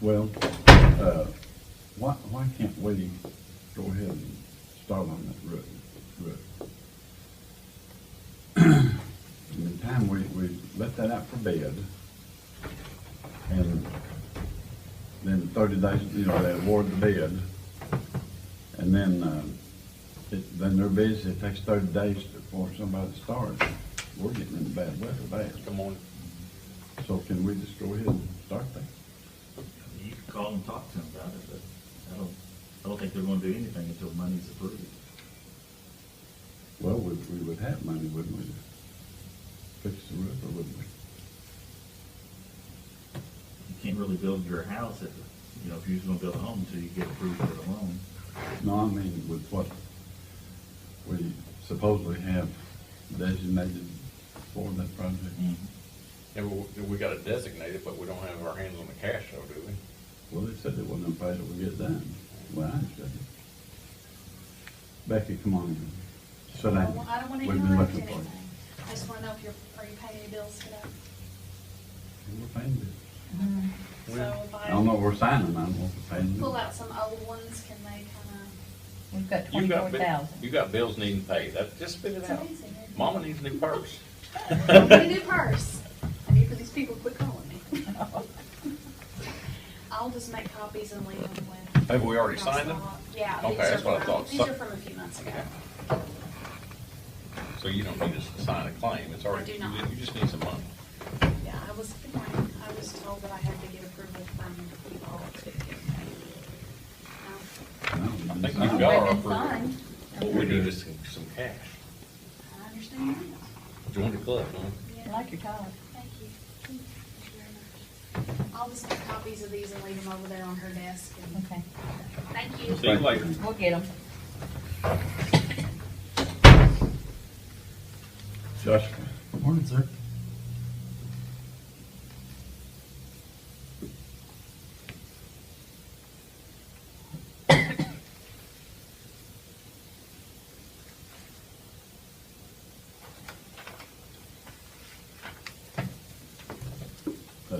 Well, why can't we go ahead and start on that road? In the time we let that out for bid, and then 30 days, they award the bid, and then then they're busy. It takes 30 days for somebody to start. We're getting in bad weather bad. Come on. So can we just go ahead and start that? You can call and talk to them about it, but I don't think they're gonna do anything until money's approved. Well, we would have money, wouldn't we, to fix the roof, or wouldn't we? You can't really build your house if you're just gonna build a home until you get approved for the loan. No, I mean, with what we supposedly have designated for that project. And we got it designated, but we don't have our hands on the cash though, do we? Well, they said they wasn't gonna pay till we get done. Well, I understand. Becky, come on in. Sit down. I don't want to We've been interrupt looking for you. anything. I just want to know if are you paying any bills today? We're paying bills. So if I don't know, I we're signing on what we're paying. pull out some old ones, can they We've got You got 24,000. You got bills needing paid. Just spit it It's out. amazing, isn't it? Mama needs a new purse. kind of, I'm gonna do purse. I need for these people to quit calling me. I'll just make copies and leave them with. Have we already signed them? Yeah. Okay, these are that's what I from- thought. These are from a few months ago. So you don't need us to sign a claim. It's already, I do not. you just need some money. Yeah, I was told that I had to get approval from you all to get paid. No, I think we you signed. got our They've been approval. signed. What we need is some cash. I understand that. Join the club, huh? I like your collar. Thank you. Thank you very much. I'll just make copies of these and leave them over there on her desk. And Okay. thank you. See you later. We'll get them. Joshua, Morning, sir.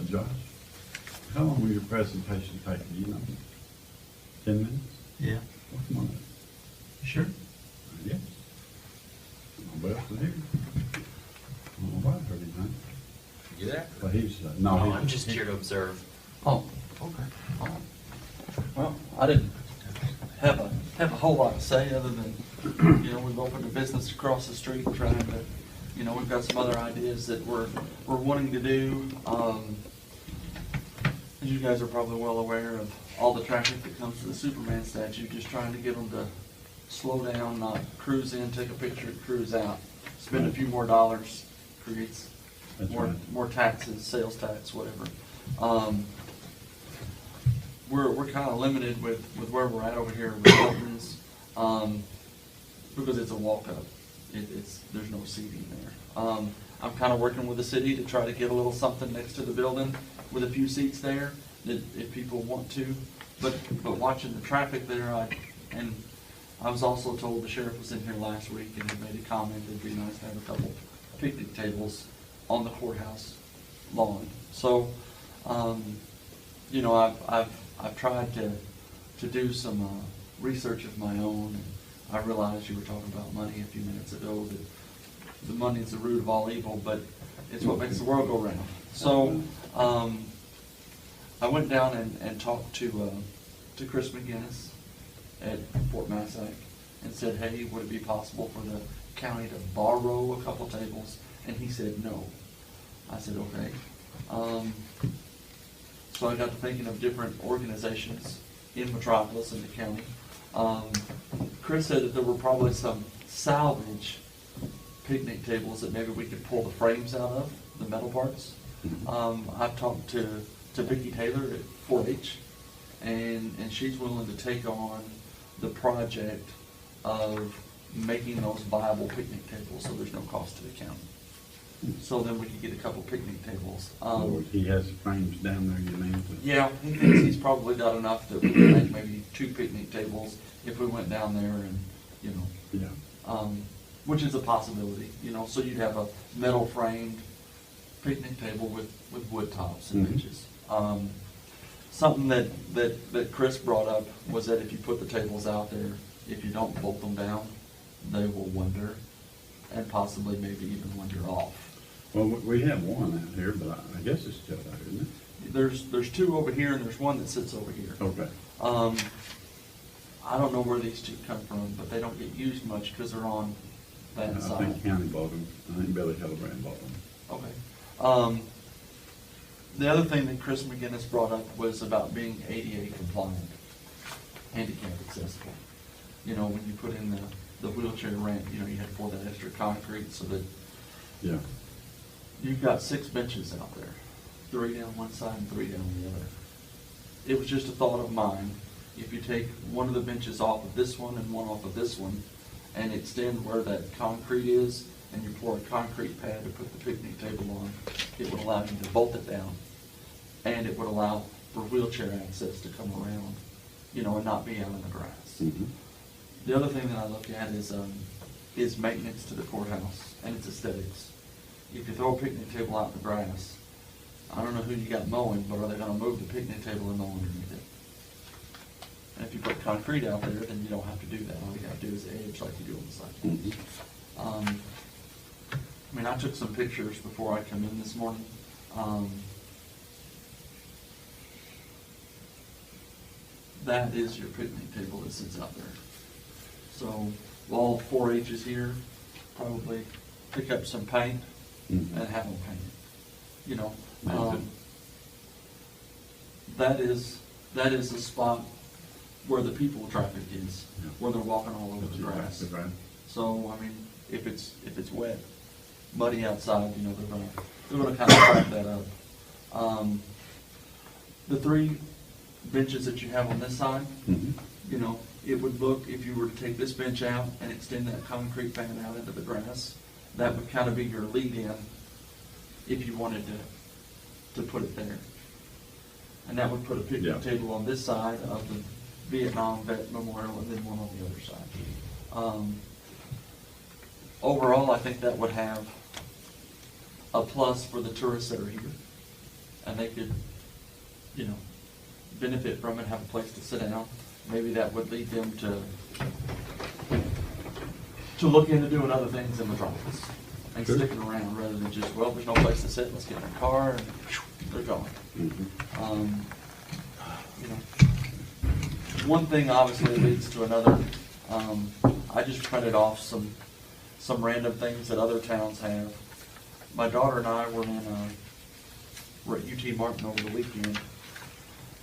Josh, how long will your presentation take? Do you know? 10 minutes? Yeah. Well, come on. You sure? Yes. My best is here. I don't know why I heard anything. Get after But he's, no, Oh, he's. I'm just here to observe. Oh, okay. All right. Well, I didn't have a whole lot to say other than, we've opened a business across the street trying to, we've got some other ideas that we're wanting to do. As you guys are probably well aware of all the traffic that comes to the Superman statue, just trying to get them to slow down, not cruise in, take a picture, and cruise out. Spend a few more dollars, creates That's right. more taxes, sales tax, whatever. We're kind of limited with where we're at over here with Hilton's, because it's a walk-up. There's no seating there. I'm kind of working with the city to try to get a little something next to the building with a few seats there, if people want to. But watching the traffic there, I was also told the sheriff was in here last week and he made a comment, it'd be nice to have a couple picnic tables on the courthouse lawn. So, I've tried to do some research of my own. And I realized you were talking about money a few minutes ago, that the money is the root of all evil, but it's what makes the world go round. So, I went down and talked to Chris McGinnis at Fort Massac and said, hey, would it be possible for the county to borrow a couple tables? And he said no. I said, okay. So I got to thinking of different organizations in Metropolis and the county. Chris said that there were probably some salvage picnic tables that maybe we could pull the frames out of, the metal parts. I've talked to Vicki Taylor at 4-H, and she's willing to take on the project of making those viable picnic tables so there's no cost to the county. So then we could get a couple picnic tables. Or he has the frames down there, you mean? Yeah, he thinks he's probably got enough that we can make maybe 2 picnic tables if we went down there and, Yeah. Which is a possibility, so you'd have a metal framed picnic table with wood tops and Mhm. benches. Something that Chris brought up was that if you put the tables out there, if you don't bolt them down, they will wander and possibly maybe even wander off. Well, we have one out here, but I guess it's still there, isn't it? There's two over here and there's one that sits over here. Okay. I don't know where these two come from, but they don't get used much because they're on that I side. think county bought them. I think Billy Hillebrand bought them. Okay. The other thing that Chris McGinnis brought up was about being ADA compliant, handicap accessible. You know, when you put in the wheelchair ramp, you know, you had to pour that extra concrete so that Yeah. you've got 6 benches out there, 3 down one side and 3 down the other. It was just a thought of mine. If you take one of the benches off of this one and one off of this one and extend where that concrete is, and you pour a concrete pad to put the picnic table on, it would allow you to bolt it down. And it would allow for wheelchair access to come around, you know, and not be out in the grass. Mhm. The other thing that I look at is maintenance to the courthouse and its aesthetics. If you throw a picnic table out in the grass, I don't know who you got mowing, but are they gonna move the picnic table and mow underneath it? And if you put concrete out there, then you don't have to do that. All you have to do is edge like you do on the sidewalks. Mhm. I mean, I took some pictures before I come in this morning. That is your picnic table that sits out there. So, all 4-H is here, probably pick up some paint Mhm. and have them painted. You know, Amazing. that is the spot where the people traffic is, Yeah. where they're walking all over That's the grass. exactly right. So, I mean, if it's wet, muddy outside, you know, they're gonna kind of crack that up. The 3 benches that you have on this side, Mhm. you know, it would look, if you were to take this bench out and extend that concrete pad out into the grass, that would kind of be your lead-in if you wanted to put it there. And that would put a picnic Yeah. table on this side of the Vietnam Vet Memorial and then one on the other side. Overall, I think that would have a plus for the tourists that are here. And they could, you know, benefit from it, have a place to sit down. Maybe that would lead them to look into doing other things in Metropolis and Sure. sticking around rather than just, well, there's no place to sit, let's get in the car and they're gone. Mhm. You know, one thing obviously leads to another. I just printed off some random things that other towns have. My daughter and I were at UT Martin over the weekend,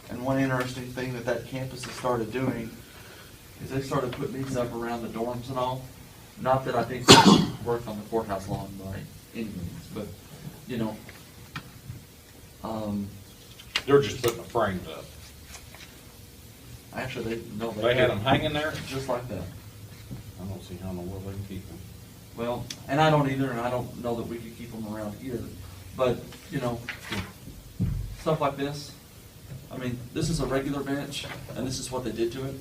and one interesting thing that campus has started doing is they started putting these up around the dorms and all. Not that I think they work on the courthouse lawn by any means, but, you know, They're just putting the frames up. actually, They had them hanging there? just like that. I don't see how in the world they can keep them. Well, and I don't either, and I don't know that we could keep them around here, but, you know, stuff like this. I mean, this is a regular bench, and this is what they did to it,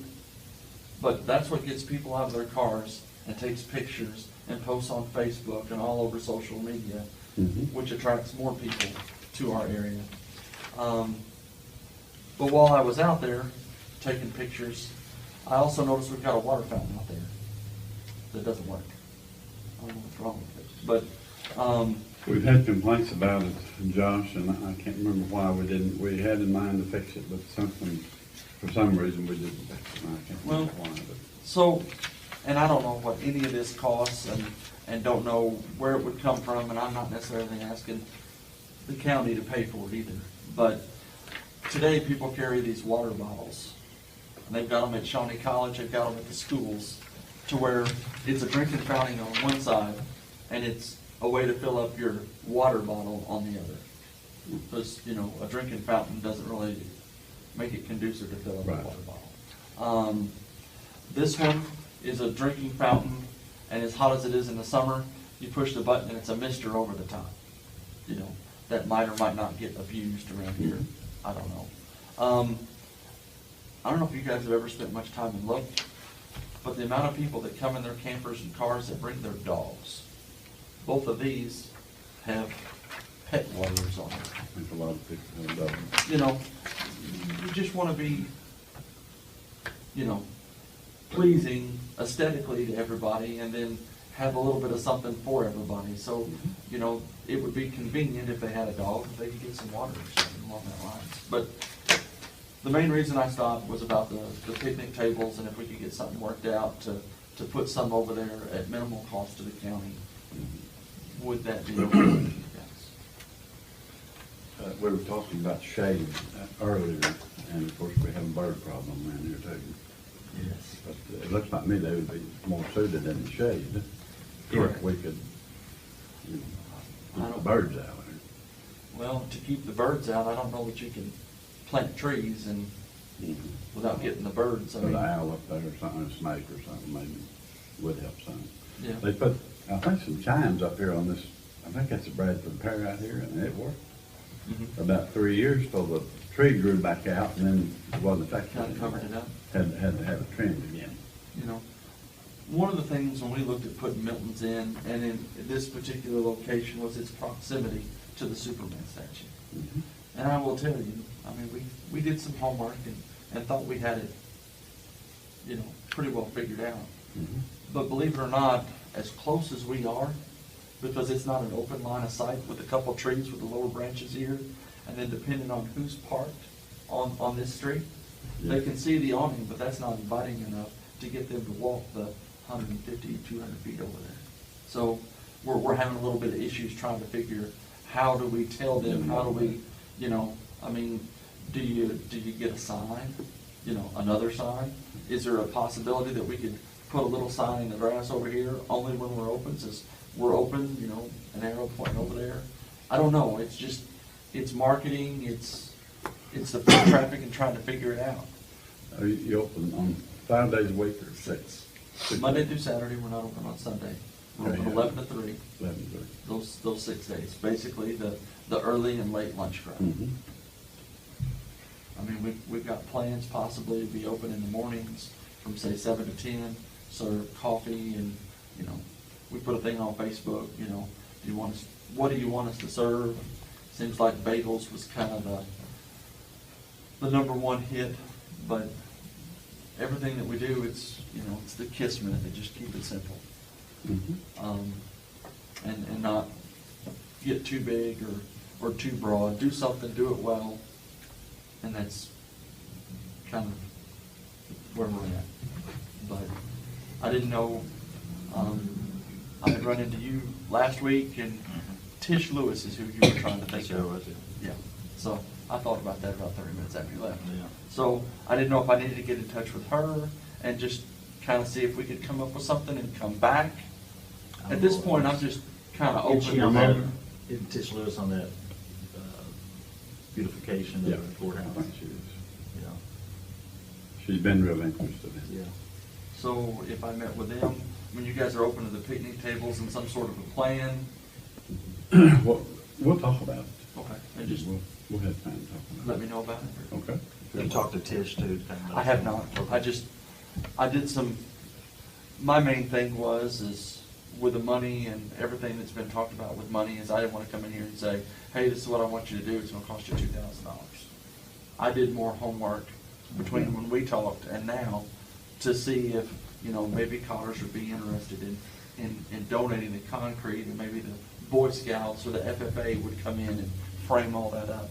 but that's what gets people out of their cars and takes pictures and posts on Facebook and all over social media, Mhm. which attracts more people to our area. But while I was out there taking pictures, I also noticed we've got a water fountain out there that doesn't work. I don't know what's wrong with it, but, We've had complaints about it, Josh, and I can't remember why we had in mind to fix it, but for some reason we didn't fix it, and I can't remember why, but. so, and I don't know what any of this costs and don't know where it would come from, and I'm not necessarily asking the county to pay for it either. But today people carry these water bottles, and they've got them at Shawnee College, they've got them at the schools, to where it's a drinking fountain on one side, and it's a way to fill up your water bottle on the other. Because, you know, a drinking fountain doesn't really make it conducive to fill up Right. a water bottle. This one is a drinking fountain, and as hot as it is in the summer, you push the button and it's a mister over the top. You know, that might or might not get abused around here. I don't know. I don't know if you guys have ever spent much time and looked, but the amount of people that come in their campers and cars that bring their dogs. Both of these have pet waters on them. I think a lot of people have done. You know, you just wanna be, you know, pleasing aesthetically to everybody, and then have a little bit of something for everybody. So, you know, it would be convenient if they had a dog, if they could get some water or something along that lines. But the main reason I stopped was about the picnic tables, and if we could get something worked out to put some over there at minimal cost to the county, would that be okay with you guys? We were talking about shade earlier, and of course, we have a bird problem around here too. Yes. But it looks like me they would be more suited in the shade. Correct. If we could, you know, I keep the don't- birds out there. Well, to keep the birds out, I don't know that you can plant trees and without getting the birds. I Put an mean, owl up there or something, a snake or something, maybe would help some. yeah. They put, I think, some chimes up here on this, I think that's a Bradford pear out here, and it worked Mhm. for about 3 years till the tree grew back out, and then it wasn't effective. Kind of covered it up. Had to have it trimmed again. You know, one of the things when we looked at putting Milton's in, and in this particular location, was its proximity to the Superman statue. Mhm. And I will tell you, I mean, we did some homework and thought we had it, you know, pretty well figured out. Mhm. But believe it or not, as close as we are, because it's not an open line of sight with a couple trees with the lower branches here, and then depending on who's parked on this street, they Yeah. can see the awning, but that's not inviting enough to get them to walk the 150, 200 feet over there. So we're having a little bit of issues trying to figure, how do we tell them, how do we, you know, I mean, do you get a sign, you know, another sign? Is there a possibility that we could put a little sign in the grass over here, only when we're open, says, we're open, you know, an arrow pointing over there? I don't know, it's just, it's marketing, it's the foot traffic and trying to figure it out. Are you open on 5 days a week or 6? Monday through Saturday, we're not open on Sunday. We're open Okay. 11 to 3, 11 to 3. those 6 days, basically the early and late lunch crowd. Mhm. I mean, we've got plans possibly to be open in the mornings from say 7 to 10, serve coffee and, you know, we put a thing on Facebook, you know, what do you want us to serve? Seems like bagels was kind of the number one hit, but everything that we do, it's, you know, it's the KISS method, just keep it simple. Mhm. And not get too big or too broad. Do something, do it well, and that's kind of where we're at. But I didn't know, I had run into you last week, and Tish Lewis is who you were trying to think Sure of. was it. Yeah, so I thought about that about 30 minutes after you left. Yeah. So I didn't know if I needed to get in touch with her and just kind of see if we could come up with something and come back. At this point, I'm just kind of Is she open. on to that, it. is Tish Lewis on that beautification Yeah, of the courthouse? I think she is. Yeah. She's been real interested in Yeah. it. So if I met with them, when you guys are open to the picnic tables and some sort of a plan, Well, we'll talk about it. okay, and just We'll have time to talk about it. let me know about it. Okay. Have you talked to Tish too? I have not. I did some, my main thing is with the money and everything that's been talked about with money, is I didn't want to come in here and say, hey, this is what I want you to do, it's gonna cost you $2,000. I did more homework between when we talked and now to see if, you know, maybe Connors would be interested in donating the concrete, and maybe the Boy Scouts or the FFA would come in and frame all that up.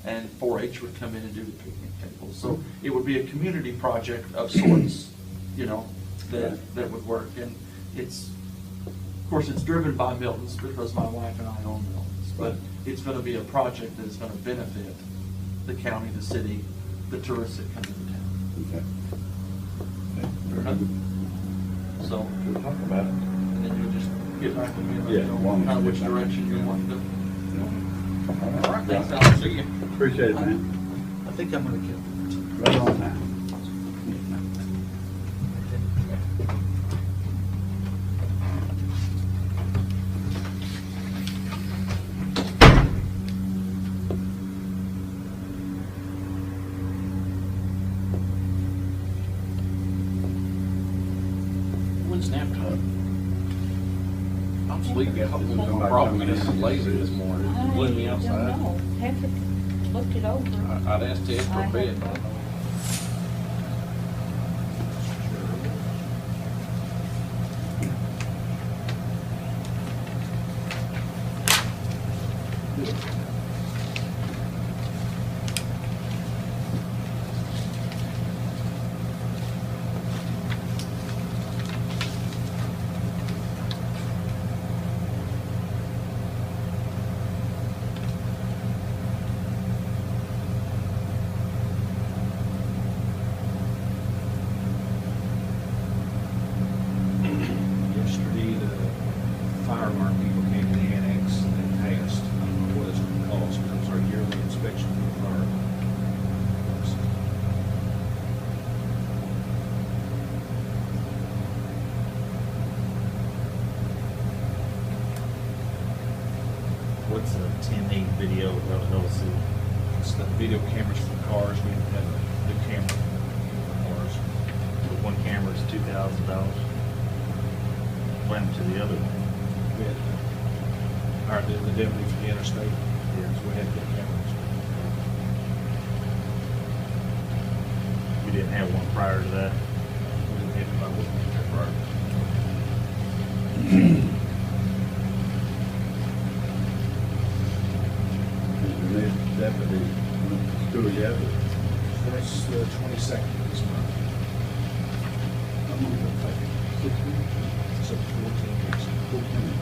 And 4-H would come in and do the picnic tables. So it would be a community project of sorts, you know, that would work. And it's, of course, it's driven by Milton's because my wife and I own Milton's. But it's gonna be a project that is gonna benefit the county, the city, the tourists that come into town. Okay. Okay. Fair enough. So, We'll talk about it. and then you'll just get back with me and let Yeah, me know one- kind of which direction you want to go. All right. Thanks, Al. See you. Appreciate it, man. I think I'm gonna kill it. Right on now. When's nap time? I'm sleepy. I hope there's no problem. It's lazy this morning. It blew me outside. I don't know. looked it over. I'd ask Ted for I a bid, have- but I don't know. Yesterday, the fire mark people came to the annex and they passed. I don't know what it's gonna cost, but it was our yearly inspection for the fire. What's a 1080 video LLC? It's the video cameras for cars. We have a new camera for cars. The one camera is $2,000. What happened to the other one? We had, hired the deputy for the interstate. Yeah. So we had good cameras. We didn't have one prior to that. We didn't have to buy one prior. Mr. Ned, deputy, went to school yet, but That's the 22nd of this month. I'm gonna go take it. 6 weeks. So 14 weeks. 14.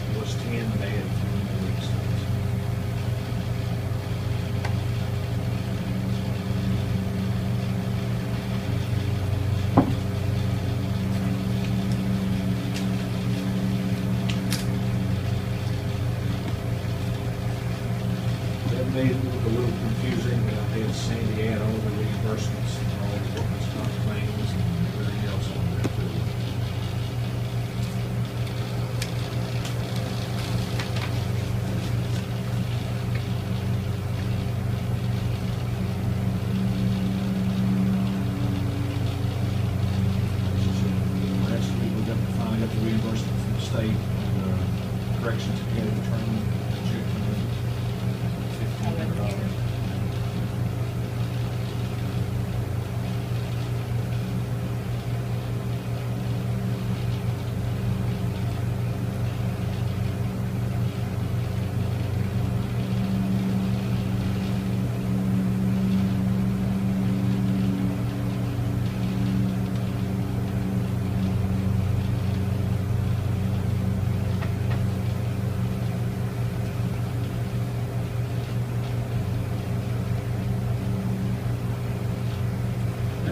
It was 10, and they had 3 more weeks. That made it look a little confusing, but I had Sandy add all the reimbursements and all the workers' comp claims and everything else on there too. Last week, finally got the reimbursement from the state on the corrections academy training. Check $1,500.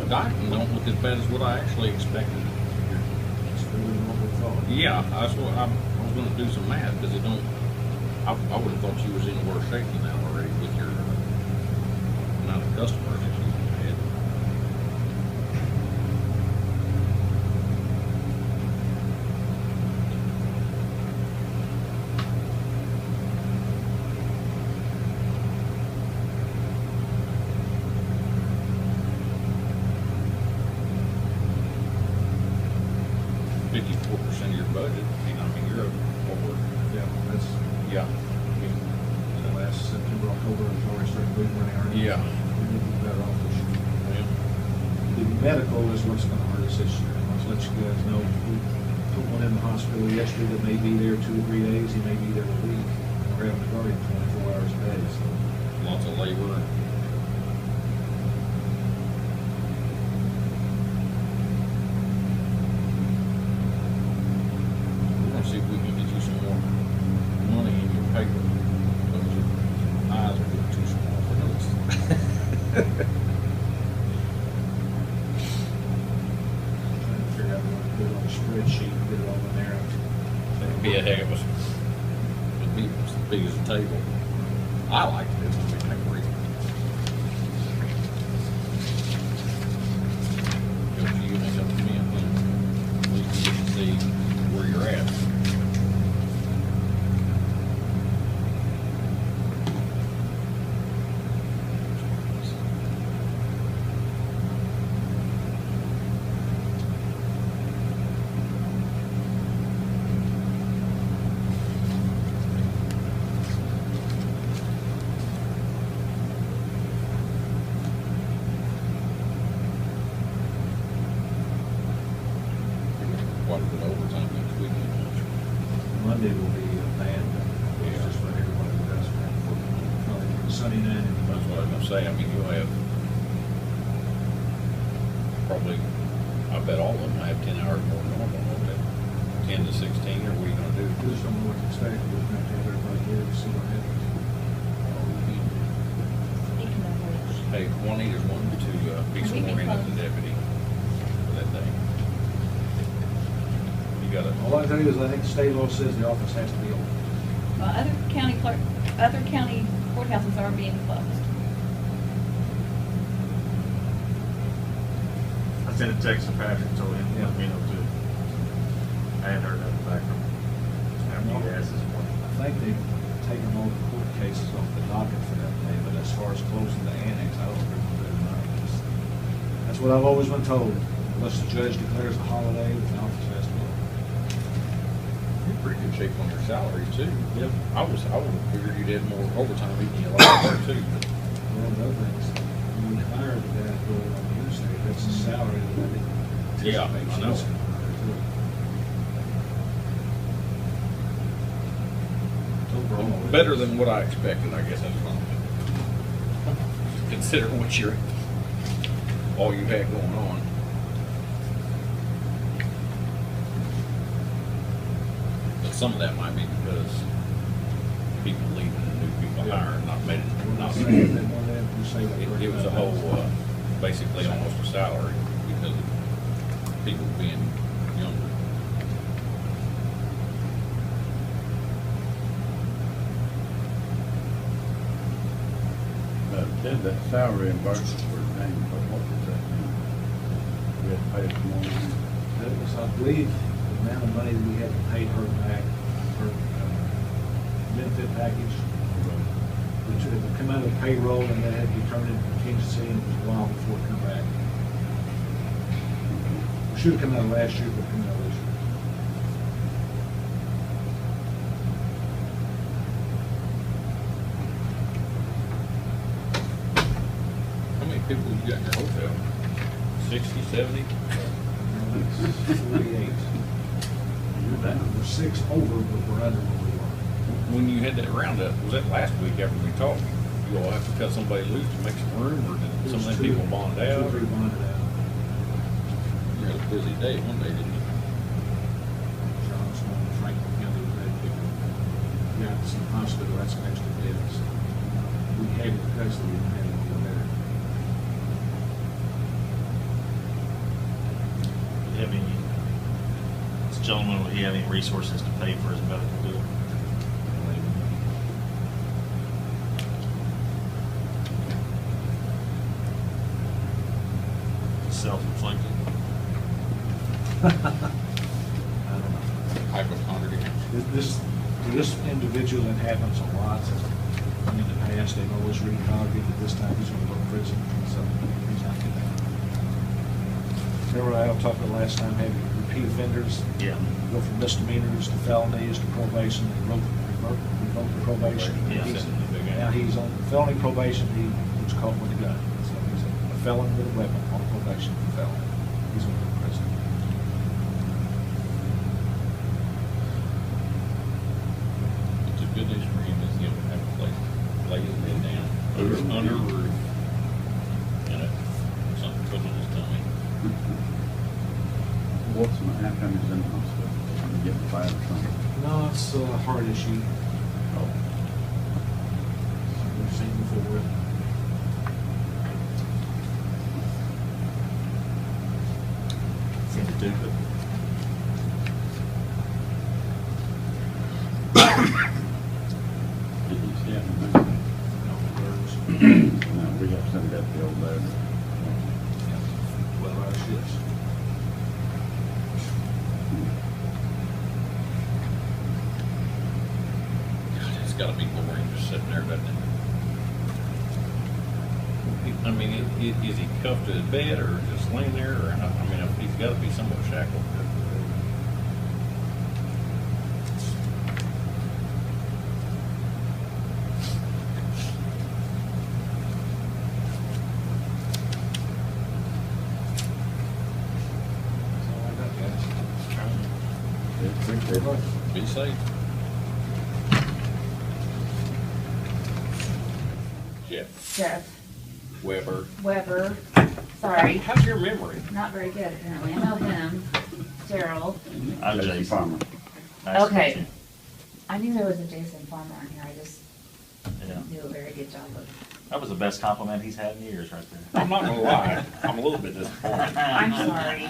Dayton don't look as bad as what I actually expected. It's really what we thought. Yeah, that's what I was gonna do some math, because it don't, I would've thought you was in worse shape than that already with your amount of customers that you had. % of your budget, I mean, you're over. Yeah, that's, Yeah. last September, October, it's already started moving around. Yeah. We need to be better off this year. The medical is what's gonna hurt us this year. Let's let you guys know, we put one in the hospital yesterday that may be there 2 or 3 days, he may be there a week. We're having to guard him 24 hours a day, so. Lots of labor. We're gonna see if we can get you some more money in your paper. Those eyes are getting too small for those. Trying to figure out what to put on a spreadsheet, and get it all in there. It'd be a heck of a, it'd be as big as a table. I like this, I mean, I agree. Go to you, make up to me, and then we can get to see where you're at. Sunday night. That's what I was gonna say, I mean, you'll have probably, I bet all of them will have 10 hours more than normal, won't they? 10 to 16, or what are you gonna do? We just don't know what to expect. We're going to have everybody here to see what happens. Speaking of which, Hey, Juanita's wanting to be We sworn can in as a close. deputy for that day. You gotta, All I can tell you is I think the state law says the office has to be open. well, other county courthouses are being closed. I sent a text to Patrick, told him, let me know too. I hadn't heard nothing back from him. After you asked this morning. I think they've taken all the court cases off the docket for that day, but as far as closing the annex, I don't think they're doing that. That's what I've always been told. Unless the judge declares a holiday, the office has to be open. you're in pretty good shape on your salary too. Yep. I would have figured you'd have more overtime, even a lot more too, but One of the other things, when we hired the guy to go on the Tuesday, that's the salary that I didn't Yeah, anticipate. I know. She's gonna hire too. Overall, better than what I expected, I guess that's fine. Considering what you're, all you had going on. But some of that might be because people leaving and new people hiring, not made it, not Say made that one day, we say that it was a whole, basically almost a salary because of people being younger. Did that salary reimbursement for paying for what was that? We had to pay some more money. That was, I believe, the amount of money that we had to pay her back, her benefit package, which had come out of the payroll and then had to be turned into contingency, and it was a while before it come back. It should have come out of last year, but it came out this year. How many people you got in your hotel? 60, 70? Now, that's 48. You're down. We're 6 over, but we're under where we were. When you had that roundup, was that last week after we talked? You all have to cut somebody loose to make some room, or did some of them people bond out? 2 or 3 bonded out. You had a busy day one day, didn't you? Johnson, Franklin County, we had people, got some hospital, that's some extra beds. We had it because we didn't have it over there. Do you have any, this gentleman, would he have any resources to pay for his medical bill? Self-inflicted? I don't know. Hypochondriac. This individual, that happens a lot. In the past, they've always re-targeted, at this time he's gonna go to prison, so he's not getting that. Remember, I talked about last time, having repeat offenders, Yeah. go from misdemeanors to felonies to probation, they revoke the probation. Yeah. Now he's on felony probation, he was caught with a gun, so he's a felon with a weapon on probation for felony. He's going to go to prison. It's a good news for him is he'll have a place to lay his head down, under a roof, and something put on his tummy. What's my, how come he's in the hospital? I'm getting fired or something? No, it's a heart issue. Oh, We've seen before. Seemed to do, but did you see anything? No, there's, No, we have some got the old there. 12-hour shifts. It's gotta be boring just sitting there, doesn't it? I mean, is he cuffed to his bed or just laying there, or, I mean, he's gotta be somewhat shackled. That's all I got, guys. Appreciate it. Be safe. Jeff Weber. Weber, sorry, How's your memory? not very good apparently. I know him, Gerald. I'm Jason Jason. Farmer. Nice to Okay. meet you. I knew there was a Jason Farmer on here, I just Yeah. do a very good job of. That was the best compliment he's had in years, right there. I'm not gonna lie, I'm a little bit disappointed. I'm sorry.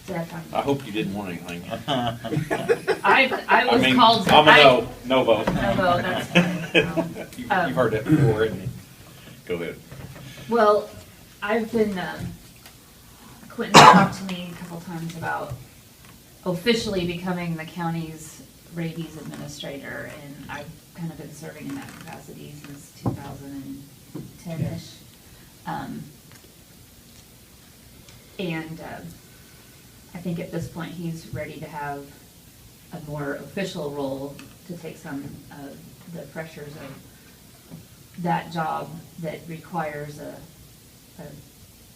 Jeff, I hope you didn't want anything. I was mean, called. I'm a no vote. No vote, that's fine. You've heard that before, haven't you? Go ahead. Well, I've been, Quentin talked to me a couple times about officially becoming the county's rabies administrator, and I've kind of been serving in that capacity since 2010-ish. I think at this point, he's ready to have a more official role to take some of the pressures of that job that requires a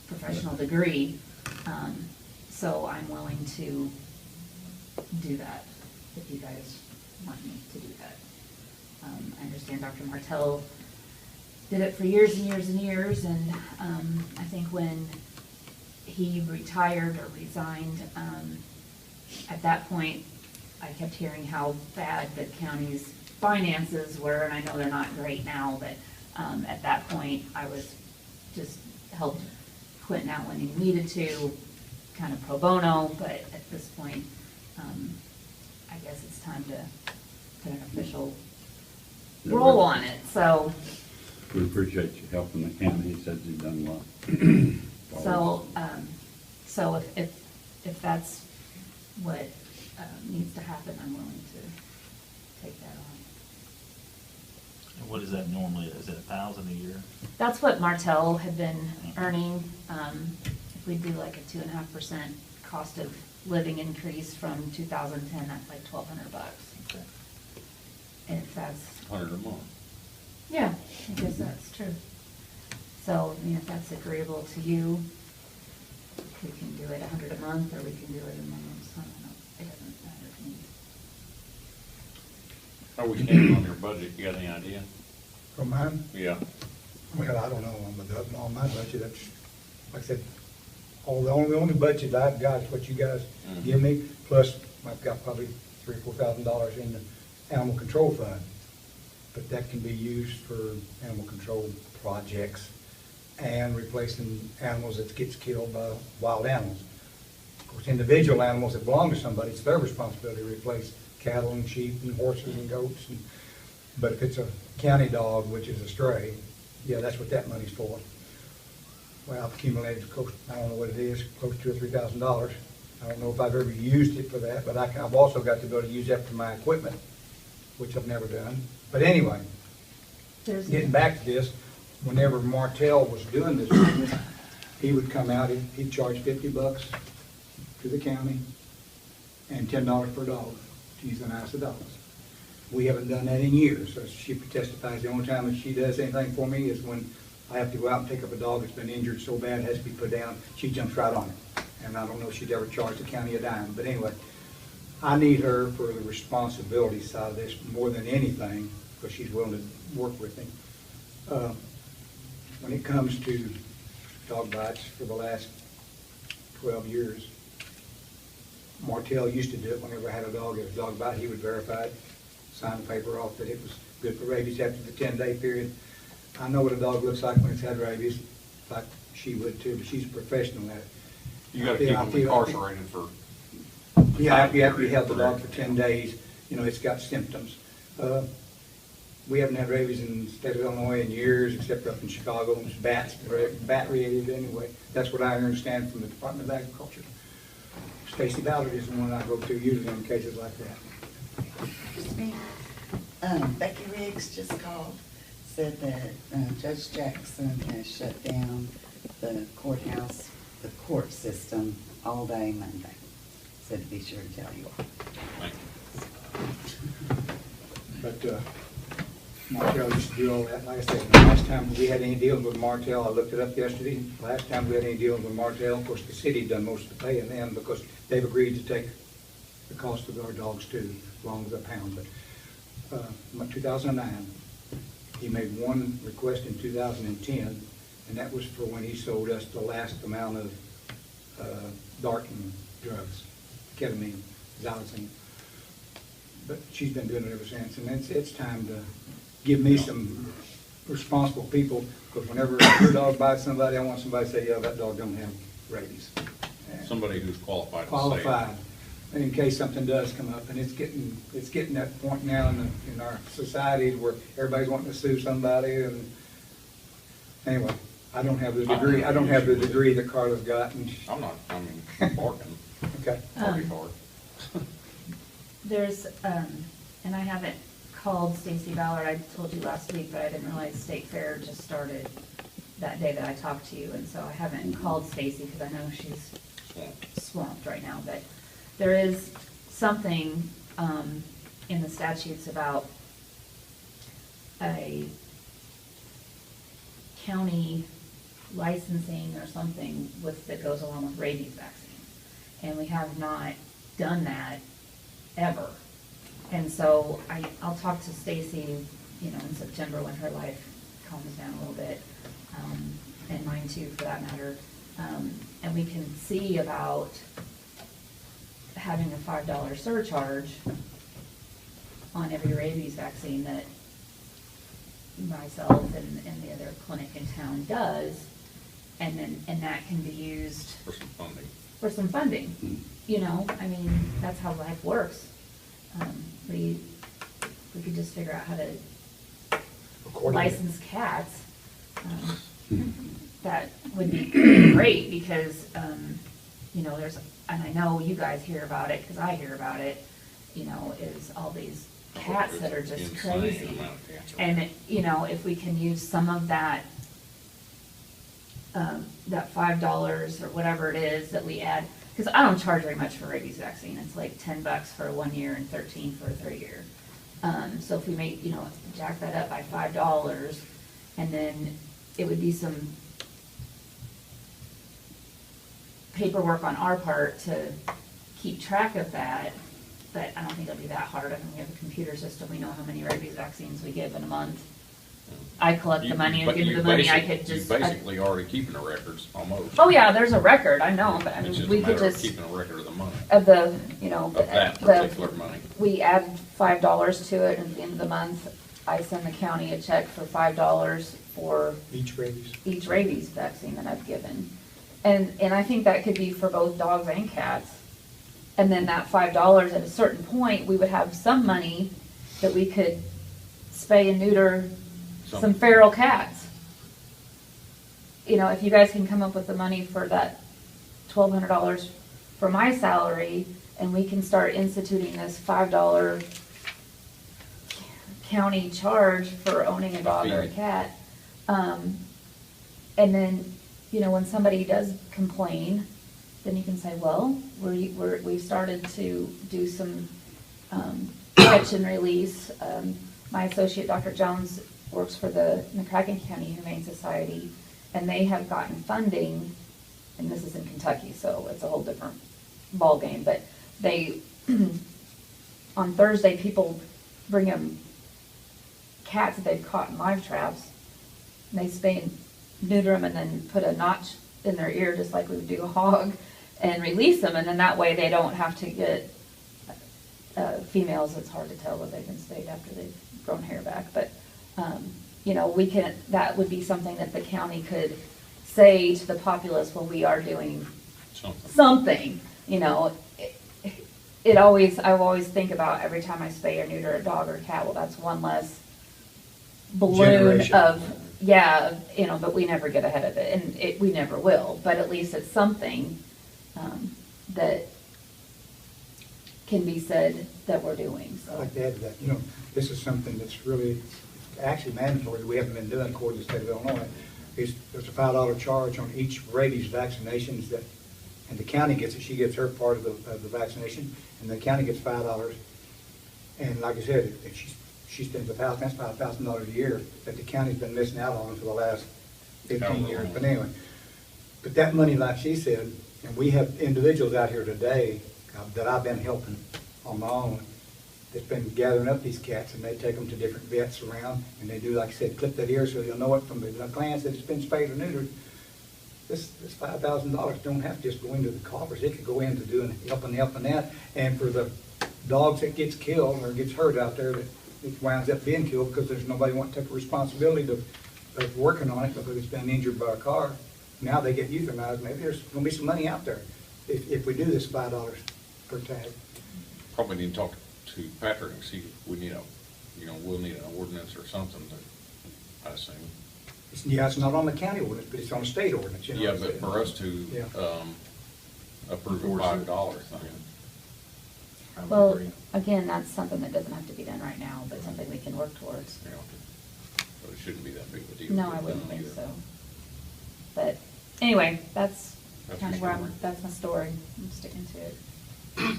professional degree. So I'm willing to do that if you guys want me to do that. I understand Dr. Martell did it for years and years and years, and I think when he retired or resigned, at that point, I kept hearing how bad the county's finances were, and I know they're not great now, but at that point, I was just helped Quentin out when he needed to, kind of pro bono, but at this point, I guess it's time to put an official role on it, so. We appreciate you helping the county. He says you've done a lot. So if that's what needs to happen, I'm willing to take that on. And what is that normally? Is it 1,000 a year? That's what Martell had been earning. If we do like a 2.5% cost of living increase from 2010, that's like $1,200. Okay. And if that's, 100 a month. yeah, I guess that's true. So, I mean, if that's agreeable to you, we can do it 100 a month, or we can do it in months. I don't know. It doesn't matter to me. Are we standing on your budget? You got any idea? From mine, Yeah. well, I don't know, on my budget, that's, like I said, the only budget I've got is what you guys give me, plus I've got probably $3,000 or $4,000 in the animal control fund. But that can be used for animal control projects and replacing animals that gets killed by wild animals. Of course, individual animals that belong to somebody, it's their responsibility to replace cattle and sheep and horses and goats. But if it's a county dog, which is a stray, yeah, that's what that money's for. Well, I've accumulated close, I don't know what it is, close to $2,000 or $3,000. I don't know if I've ever used it for that, but I've also got the ability to use that for my equipment, which I've never done. But anyway, getting back to this, whenever Martell was doing this business, he would come out, he'd charge $50 to the county and $10 per dog to use the nicest dogs. We haven't done that in years, so she testifies the only time that she does anything for me is when I have to go out and pick up a dog that's been injured so bad it has to be put down, she jumps right on it. And I don't know if she's ever charged the county a dime, but anyway, I need her for the responsibility side of this more than anything, because she's willing to work with me. When it comes to dog bites for the last 12 years, Martell used to do it whenever I had a dog, if a dog bite, he would verify it, sign the paper off that it was good for rabies after the 10-day period. I know what a dog looks like when it's had rabies, like she would too, but she's a professional at it. You gotta keep them incarcerated for. Yeah, after you have the dog for 10 days, you know, it's got symptoms. We haven't had rabies in the state of Illinois in years, except up in Chicago, and it's bat-related anyway. That's what I understand from the Department of Agriculture. Stacy Ballard is the one I go to usually in cases like that. Excuse me. Becky Riggs just called, said that Judge Jackson has shut down the courthouse, the court system all day Monday. Said to be sure to tell you all. But Martell used to do all that. Like I said, the last time we had any dealings with Martell, I looked it up yesterday. Last time we had any dealings with Martell, of course, the city done most of the paying them because they've agreed to take the cost of our dogs too, as long as a pound. But 2009, He made one request in 2010, and that was for when he sold us the last amount of Darton drugs, ketamine, xylazine. But she's been doing it ever since, and it's time to give me some responsible people, because whenever your dog bites somebody, I want somebody to say, yeah, that dog don't have rabies. And Somebody who's qualified to say. qualified, in case something does come up, and it's getting that point now in our society where everybody's wanting to sue somebody, and anyway, I don't have the degree, I don't have the degree that Carla's got, and, I'm not, I mean, barking, okay. pretty hard. There's, and I haven't called Stacy Ballard, I told you last week, but I didn't realize State Fair just started that day that I talked to you, and so I haven't called Stacy because I know she's swamped right now, but there is something in the statutes about a county licensing or something that goes along with rabies vaccine. And we have not done that ever. And so I'll talk to Stacy, you know, in September when her life calms down a little bit, and mine too for that matter. And we can see about having a $5 surcharge on every rabies vaccine that myself and the other clinic in town does, and that can be used For some funding. for some funding. You know, I mean, that's how life works. We could just figure out how to license cats. That would be great because, you know, and I know you guys hear about it, because I hear about it, you know, is all these cats that are just Insane crazy. amount of cats. And, you know, if we can use some of that, that $5 or whatever it is that we add, because I don't charge very much for rabies vaccine. It's like $10 for 1 year and $13 for a 3-year. So if we make, you know, jack that up by $5, and then it would be some paperwork on our part to keep track of that, but I don't think it'll be that hard. I mean, we have a computer system, we know how many rabies vaccines we give in a month. I collect the money and give you the money, I could just. You're basically already keeping the records, almost. Oh, yeah, there's a record, I know, but I It's mean, just a we could matter of just, keeping a record of the money, of the, you know, of that the, particular money. we add $5 to it, and at the end of the month, I send the county a check for $5 for Each rabies. each rabies vaccine that I've given. And I think that could be for both dogs and cats. And then that $5, at a certain point, we would have some money that we could spay and neuter some feral cats. You know, if you guys can come up with the money for that $1,200 for my salary, and we can start instituting this $5 county charge for owning a dog or a cat. And then, you know, when somebody does complain, then you can say, well, we've started to do some catch and release. My associate, Dr. Jones, works for the McCracken County Humane Society, and they have gotten funding, and this is in Kentucky, so it's a whole different ballgame, but they, on Thursday, people bring them cats that they've caught in live traps, and they spay and neuter them and then put a notch in their ear just like we would do a hog and release them, and then that way they don't have to get females. It's hard to tell that they've been spayed after they've grown hair back, but you know, that would be something that the county could say to the populace, well, we are doing something, you know. I always think about every time I spay or neuter a dog or a cat, well, that's one less balloon Generation. of, yeah, you know, but we never get ahead of it, and we never will, but at least it's something that can be said that we're doing, I'd so. like to add to that, you know, this is something that's really, actually mandatory that we haven't been doing according to the state of Illinois. There's a $5 charge on each rabies vaccinations that, and the county gets it, she gets her part of the vaccination, and the county gets $5. And like I said, if she spends $1,000, that's about $1,000 a year that the county's been missing out on for the last 15 years. But anyway, but that money, like she said, and we have individuals out here today that I've been helping on my own, that's been gathering up these cats, and they take them to different vets around, and they do, like I said, clip that ear so you'll know it from the glance that it's been spayed or neutered. This $5,000 don't have to just go into the coffers, it could go into doing, helping that, and for the dogs that gets killed or gets hurt out there, that it winds up being killed because there's nobody want to take the responsibility of working on it because it's been injured by a car. Now they get euthanized, maybe there's gonna be some money out there if we do this $5 per tag. Probably need to talk to Patrick and see if we need we'll need an ordinance or something, I assume. Yeah, it's not on the county ordinance, but it's on a state ordinance, you know. Yeah, but for us to, Yeah. approve a $5 thing. I would Well, agree. again, that's something that doesn't have to be done right now, but something we can work towards. You know, but it shouldn't be that big of a deal. No, to I get wouldn't done think either. so. But anyway, that's That's kind of your where story. that's my story. I'm sticking to it.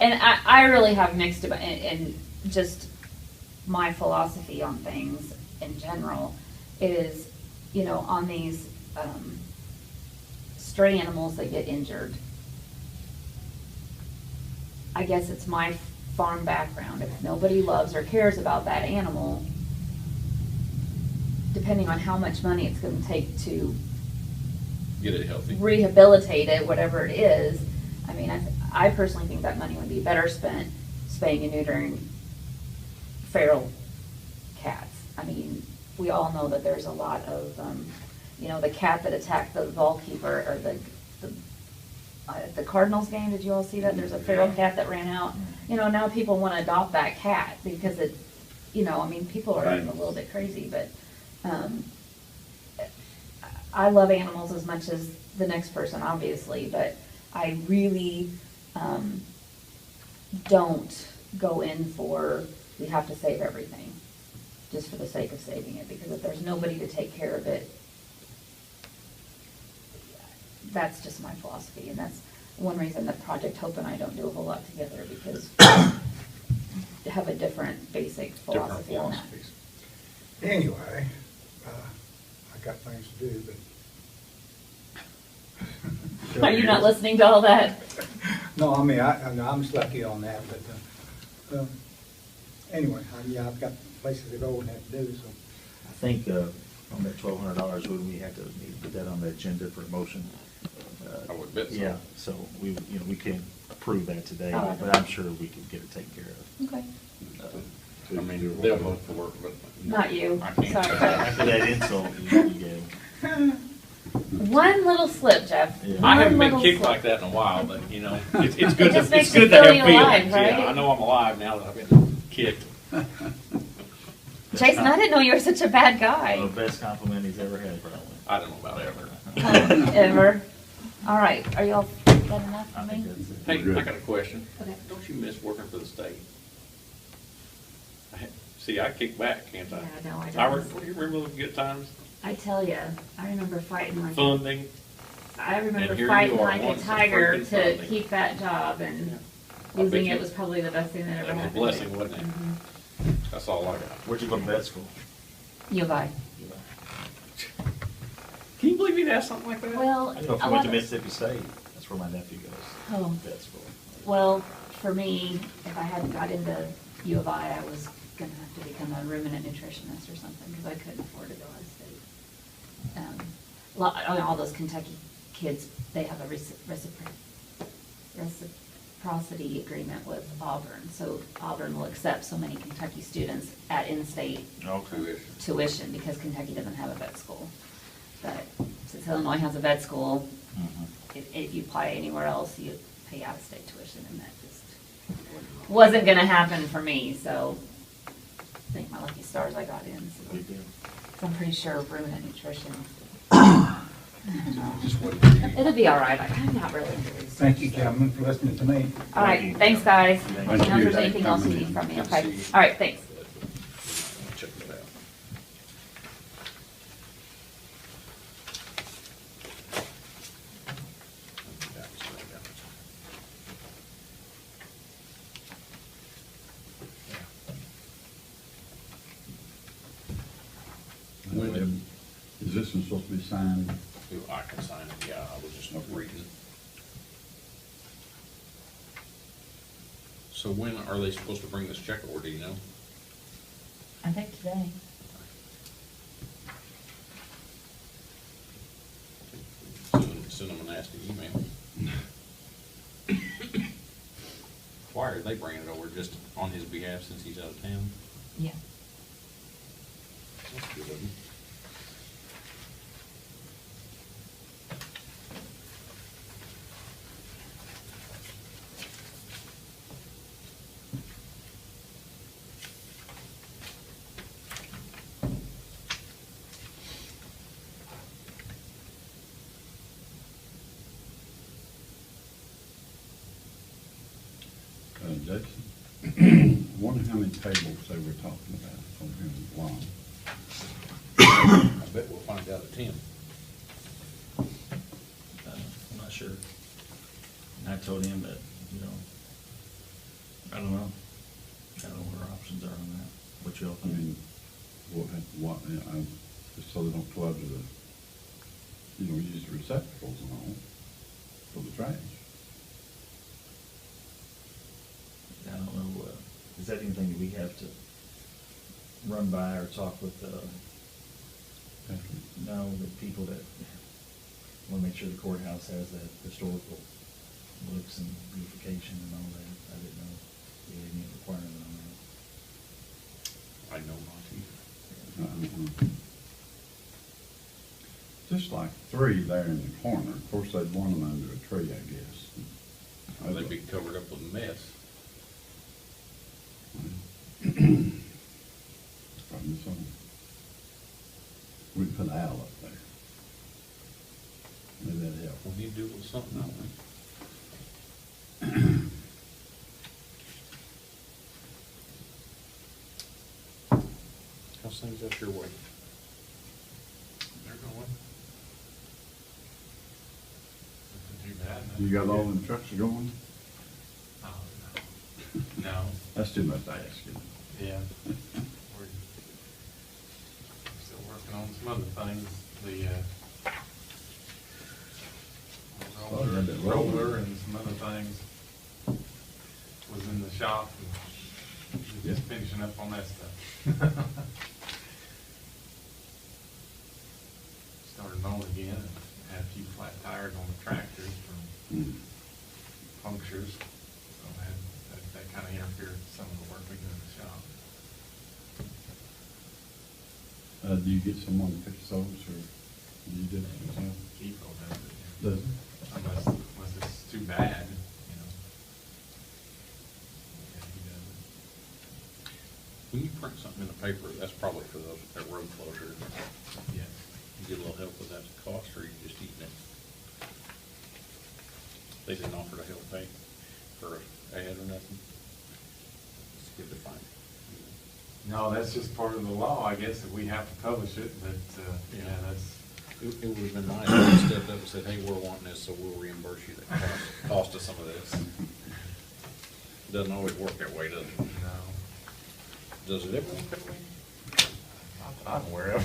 And I really have mixed about, and just my philosophy on things in general is, on these stray animals that get injured. I guess it's my farm background. If nobody loves or cares about that animal, depending on how much money it's going to take to Get it healthy. rehabilitate it, whatever it is, I mean, I personally think that money would be better spent spaying and neutering feral cats. I mean, we all know that there's a lot of, the cat that attacked the ball keeper, or the Cardinals game, did you all see that? There's a feral cat that ran out. Now people want to adopt that cat because it, people are getting a little bit crazy, but I love animals as much as the next person, obviously, but I really don't go in for, we have to save everything, just for the sake of saving it, because if there's nobody to take care of it, that's just my philosophy, and that's one reason that Project Hope and I don't do a whole lot together, because we have a different basic Different philosophy on that. philosophies. Anyway, I got things to do, but. Are you not listening to all that? No, I mean, I'm just lucky on that, but, anyway, I've got places to go and have to do, so. I think, on that $1,200, would we have to need to put that on the agenda for motion? I would bet so. Yeah, so we can approve that today, Oh. but I'm sure we can get it taken care of. Okay. I mean, they'll vote for it, but. Not you. I can't. Sorry. After that insult you gave. One little slip, Jeff. Yeah. I haven't One been little kicked slip. like that in a while, but, it's good It just to, makes it's you good to feel have you're feelings. alive, right? Yeah, I know I'm alive now that I've been kicked. Jason, I didn't know you were such a bad The guy. best compliment he's ever had, probably. I don't know about ever. Ever. All right, are y'all done enough I for think me? that's it. Hey, Good. I got a question. Okay. Don't you miss working for the state? See, I kick back, can't I? Yeah, no, I Howard, don't. do you remember those good times? I tell you, I remember fighting like, Funding. I remember And here you fighting are like a wanting some tiger freaking to funding. keep that job, and Yeah. I bet losing you- it was probably the best thing that ever It was a happened. blessing, wasn't it? Mhm. That's all I got. Where'd you go to vet school? U of I. Can you believe you'd ask something like that? Well, I know if a you went lot to of- Mississippi State, that's where my nephew goes. Oh. Vet school. Well, for me, if I hadn't got into U of I was gonna have to become a ruminant nutritionist or something, because I couldn't afford to go out of state. All those Kentucky kids, they have a reciprocity agreement with Auburn, so Auburn will accept so many Kentucky students at in-state Okay. tuition, because Kentucky doesn't have a vet school. But since Illinois has a vet school, Mhm. if you apply anywhere else, you pay out-of-state tuition, and that just wasn't gonna happen for me, so I think my lucky stars I got in, so. Big deal. So I'm pretty sure ruminant nutrition, Just what it is. it'll be all right. I'm not really into research. Thank you, so. gentlemen, for listening to me. All Thank right, you. thanks, guys. Thank If you. there's Thanks anything for else you coming need in. from me, Good to okay? see you. All right, thanks. Check it out. Is this one supposed to be signed? Ooh, I can sign it, yeah, I was just reading. So when are they supposed to bring this check over, do you know? I think today. Send them a nasty email. Why are they bringing it over, just on his behalf since he's out of town? Yeah. That's good of him. Jason, wonder how many tables they were talking about over here in the lawn. I bet we'll find out at 10. I'm not sure. And I told him that, you know, I don't know. I don't know what our options are on that. What y'all I think? mean, just so they don't flood to the, use the receptacles and all for the trash. I don't know, is that anything that we have to run by or talk with, the people that wanna make sure the courthouse has that historical looks and beautification and all that? I didn't know if we had any requirement on that. I know not either. Just like 3 there in the corner. Of course, they'd want them under a tree, I guess. They'd be covered up with mess. Probably so. We can put an owl up there. Maybe that'd help. We need to do a little something, No. don't we? How's things out your way? They're going. Nothing too bad. You got all them trucks going? Oh, no. No. That's too much to ask you. Yeah. We're still working on some other things. Oh, you had that roller. roller and some other things was in the shop and Yeah. just finishing up on that stuff. Started mowing again and had a few flat tires on the tractors from Mm. punctures. So I had, that kind of interfered with some of the work we do in the shop. Do you get someone to fix those, or do you do it yourself? Chico does it. Does it? Unless it's too bad, you know. Yeah, he does it. When you print something in the paper, that's probably for those, that road closure. Yes. You get a little help with that cost, or you just eating it? They didn't offer to help pay for an ad or nothing? It's good to find. No, that's just part of the law, I guess, that we have to publish it, but, yeah, that's, It would have been nice if they stepped up and said, hey, we're wanting this, so we'll reimburse you the cost of some of this. Doesn't always work that way, does it? no, Does it ever work that way? not that I'm aware of.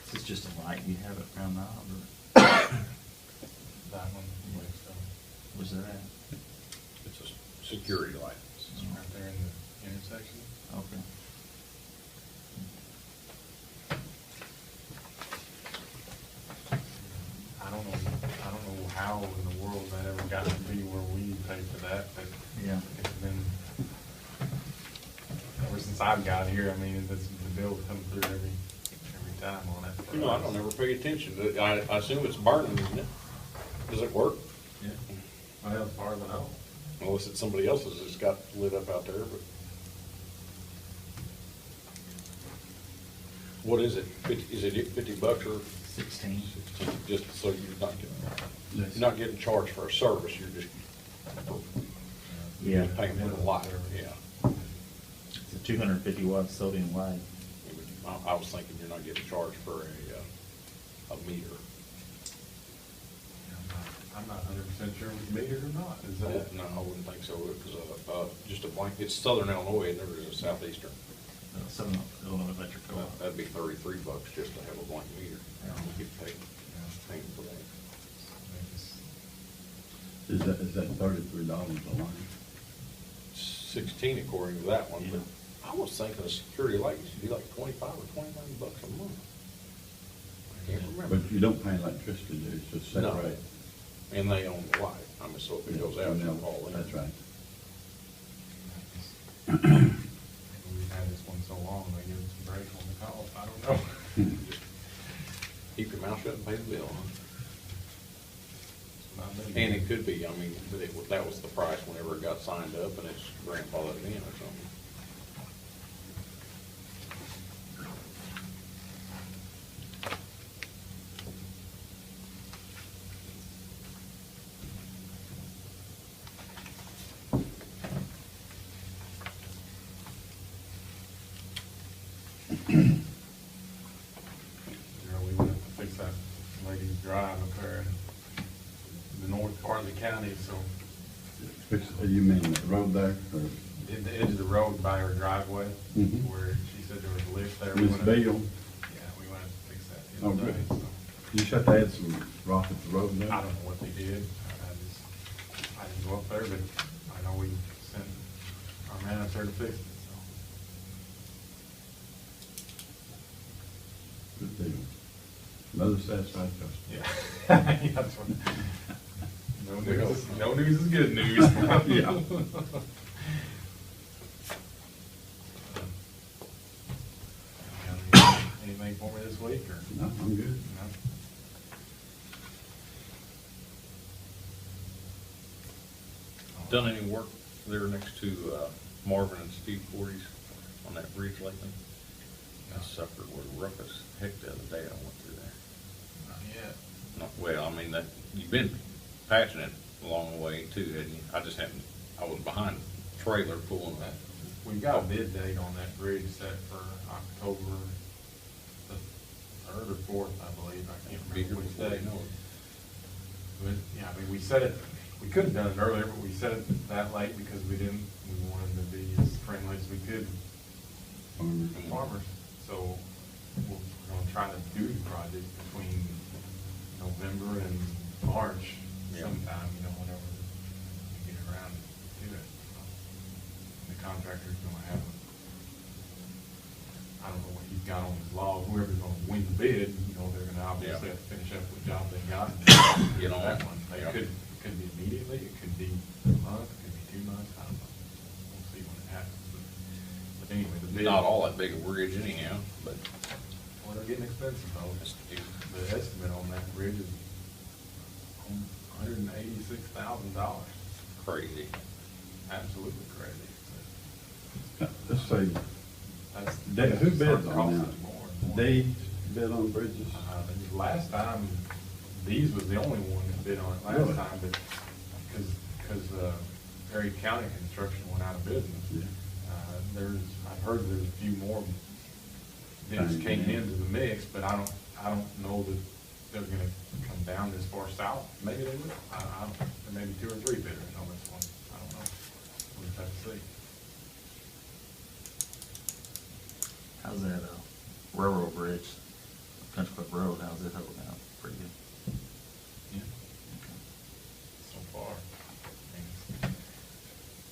Is this just a light you have at Crown Knob, or That one, so, was that at? It's a security light. it's right there in the intersection. Okay. I don't know how in the world that ever got to be where we pay for that, but I've got here, I mean, the bills come through every time on it. You know, I don't ever pay attention to it. I assume it's burning, isn't it? Does it work? Yeah, well, as far as I know. Unless it's somebody else's that's got lit up out there, but. What is it? Is it $50 or 16. 16? Just so you're Yes. not getting charged for a service, you're just Yeah. paying for the light, yeah. It's a 250 watt sodium light. I was thinking you're not getting charged for a meter. I'm not 100% sure if it's metered or not, is that? No, I wouldn't think so. It was just a blank, it's southern Illinois, and there is a southeastern. Southern Illinois Electric Co-op. That'd be $33 just to have a blank meter. You get paid for that. Is that $33 a line? 16 according to that one, but I was thinking a security light used to be like 25 or 29 bucks a month. I can't remember. But you don't pay electricity, do you? It's just set No. rate. And they own the light. I mean, so if it goes out, they'll call in. That's right. We've had this one so long, they give us a break on the calls, I don't know. Just keep your mouth shut and pay the bill, huh? Not me. And it could be, I mean, that was the price whenever it got signed up and it's grandfathered in or something. You know, we went to fix that lady's drive up there in the north part of the county, so You mean the road there, or? at the edge of the road by her driveway, Mhm. where she said there was a lift there. We Miss went Beal? Yeah, we went to fix that the Oh, other day, good. so. You should have had some rock at the road there? I don't know what they did, I didn't go up there, but I know we sent our man up there to fix it, so. Good deal. Another satisfied customer. Yeah. Yeah, that's what. No news is good news. Yeah. Anything for me this week, or? No, I'm good. No? Done any work there next to Marvin and Steve Corey's on that bridge lately? That sucker was rough as heck the other day I went through there. Not yet. Well, I mean, you've been patching it along the way too, hadn't you? I was behind a trailer pulling that. We've got a bid date on that bridge set for October the 3rd or 4th, I believe, I can't Be here remember which before day. you know it. But, yeah, I mean, we set it, we could have done it earlier, but we set it that late because we wanted to be as friendly as we could Farmers. to farmers. So we're gonna try to do the project between November and March Yeah. sometime, whenever we get around to it. The contractor's gonna have, I don't know what he's got on his log, whoever's gonna win the bid, they're gonna obviously Yeah. have to finish up what job they got. Get on that it. one. They Yeah. could be immediately, it could be a month, it could be 2 months, I don't know. We'll see when it happens, but anyway, the bid. Not all that big a bridge anyhow, but Well, they're getting expensive though. The estimate on that bridge is $186,000. crazy. Absolutely crazy. Let's say, That's. Dave, who bids starting to on cost that? us more and more. They bid on bridges? The last time, these was the only one that bid on it Really? last time, but, because Perry County Construction went out of business. Yeah. I've heard there's a few more bids came into the mix, but I don't know that they're gonna come down this far south. Maybe they will. I don't, there may be 2 or 3 bidders on this one. I don't know. We'll just have to see. How's that railroad bridge, Country Club Road, how's it holding out? Pretty good. Yeah. Okay. So far. I mean,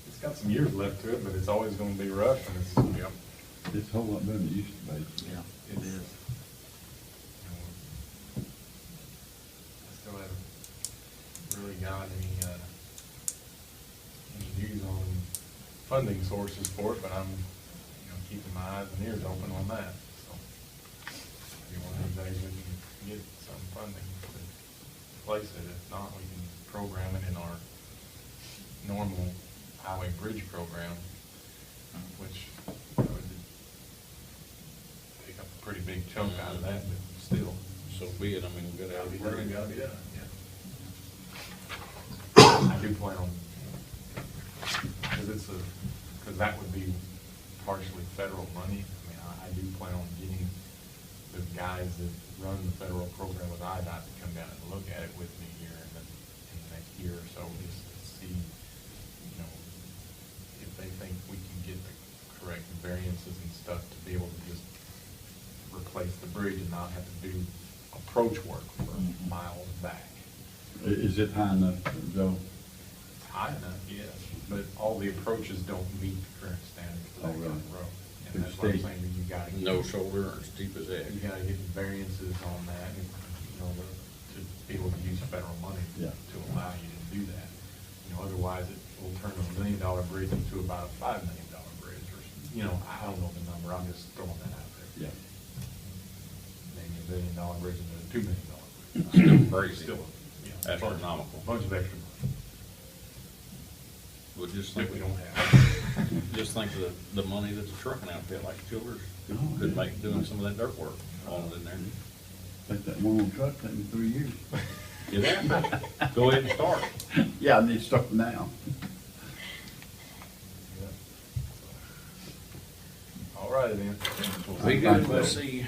it's got some years left to it, but it's always gonna be rough, and it's, It's a whole lot better than it used to be. Yeah, it is. I still haven't really got any news on funding sources for it, but I'm, keeping my eyes and ears open on that, so. Maybe one of these days we can get some funding to place it. If not, we can program it in our normal highway bridge program, which would take up a pretty big chunk out of that, but still. So be it, I mean, we gotta be done. Gotta be done, yeah. I do plan on, because that would be partially federal money. I mean, I do plan on getting the guys that run the federal program with IDOT to come down and look at it with me here in the next year or so, just to see, you know, if they think we can get the correct variances and stuff to be able to just replace the bridge and not have to do approach work for miles back. Is it high enough, Joe? It's high enough, yes, but all the approaches don't meet the current standards for that kind of road. And Good that's what I'm state. saying, that you gotta. No shoulder or steep as heck. You gotta get variances on that, and, you know, to be able to use federal money Yeah. to allow you to do that. You know, otherwise it will turn a $1 million bridge into about a $5 million bridge, or, you know, I don't know the number, I'm just throwing that out there. Yeah. Maybe $1 million bridge into a $2 million bridge. Still crazy. Still, yeah, Astronomical. Bunch of extra money Well, just that think, we don't have. just think of the money that the trucking outfit like Childers Oh, could yeah. make doing some of that dirt work all in there. Take that one on truck, take me 3 years. Yeah. Go ahead and start. Yeah, I need to start now. All right, then. Be good, we'll see you.